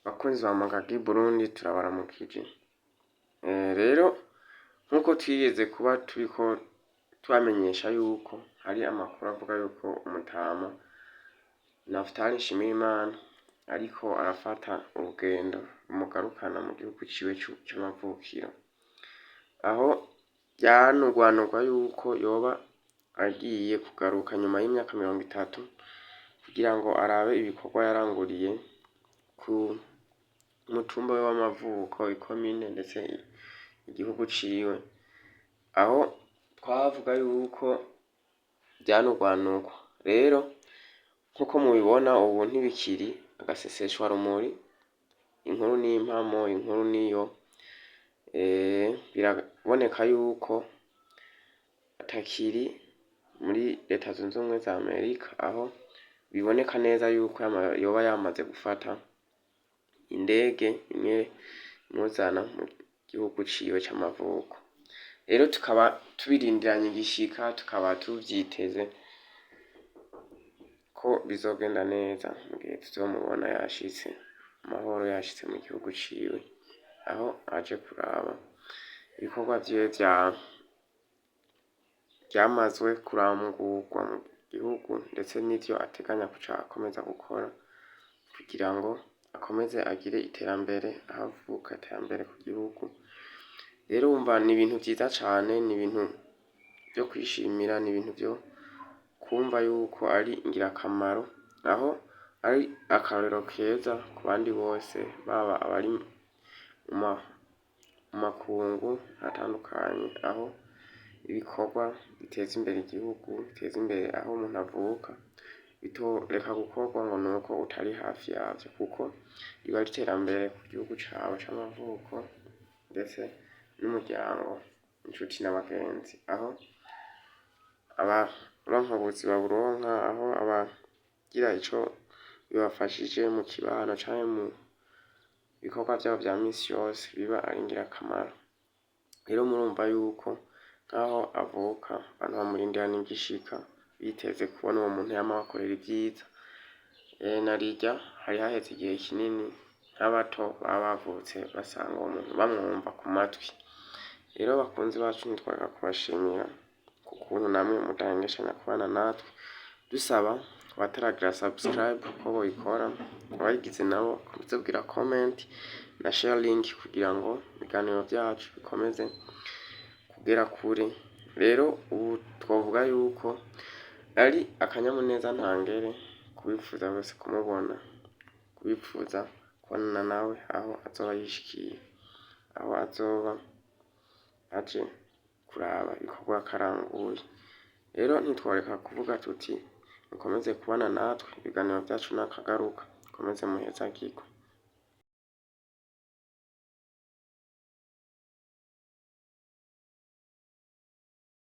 Bakunzi ba Magagi Burundi turabaramukije. Rero nkuko twigeze kuba turiko tubamenyesha yuko hari amakuru avuga yuko umutama Naphtal Nshimirimana ariko arafata urugendo rumugarukana mu gihugu ciwe c'amavukiro, aho yanugwanugwa yuko yoba agiye kugaruka nyuma y'imyaka 30 kugira ngo arabe ibikorwa yaranguriye ku mutumba we w'amavuko, ikomine ndetse igihugu ciwe, aho twavuga yuko vyanugwanugwa. Rero nkuko mubibona ubu ntibikiri agaseseshwa rumuri, inkuru n'impamo, inkuru niyo, biraboneka yuko atakiri muri Leta Zunze Ubumwe za Amerika, aho biboneka neza yuko yoba yamaze gufata indege imwe imuzana mu gihugu ciwe c'amavuko. Rero tukaba tubirindiranye igishika, tukaba tuvyiteze ko bizogenda neza mu gihe tuzomubona yashitse amahoro, yashitse mu gihugu ciwe, aho aje kuraba ibikorwa vyiwe vyamazwe kurangurwa mu gihugu, ndetse n'ivyo ateganya kuca akomeza gukora kugira ngo akomeze agire iterambere ahavuka, iterambere ku gihugu. Rero wumva ni ibintu vyiza cane, ni ibintu vyo kwishimira, ni ibintu vyo kumva yuko ari ingirakamaro, aho ari akarorero keza ku bandi bose, baba abari mu makungu atandukanye, aho ibikorwa biteza imbere igihugu, biteza imbere aho umuntu avuka, bitoreka gukorwa ngo nuko utari hafi yavyo, kuko riba ari iterambere ku gihugu cawe c'amavuko ndetse n'umuryango, inshuti n'abagenzi, aho abaronka ubuzima buronka, aho abagira ico bibafashije mu kibano canke mu bikorwa vyabo vya misi yose biba ari ingirakamaro. Rero murumva yuko nk'aho avuka abantu bamurindirana igishika, biteze kubona uwo muntu yama abakorera ivyiza. Narirya hari haheze igihe kinini nk'abato baba bavutse basanga uwo muntu bamwumva ku matwi. Rero bakunzi bacu ntitworeka kubashimira ku kuntu namwe mudahengeshanya kubana natwe, dusaba abataragira subscribe ko boyikora, abayigize nabo bakomeze kugira comment na share link kugira ngo ibiganiro vyacu bikomeze kugera kure. Rero ubu twovuga yuko ari akanyamuneza ntangere kubipfuza bose kumubona, kubipfuza kubonana nawe aho azoba yishikiye, aho azoba aje kuraba ibikorwa karanguye. Rero ntitworeka kuvuga tuti mukomeze kubana natwe, ibiganiro vyacu nakagaruka, mukomeze muhezagirwe.